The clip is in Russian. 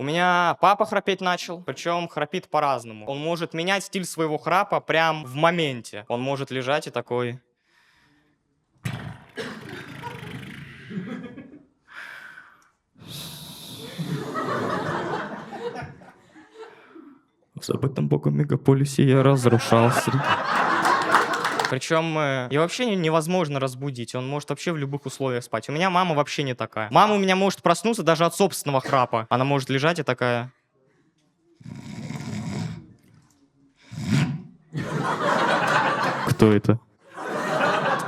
У меня папа храпеть начал, причем храпит по-разному. Он может менять стиль своего храпа прям в моменте. Он может лежать и такой... В забытом богом мегаполисе я разрушался. Причем ее вообще невозможно разбудить, он может вообще в любых условиях спать. У меня мама вообще не такая. Мама у меня может проснуться даже от собственного храпа. Она может лежать и такая... Кто это?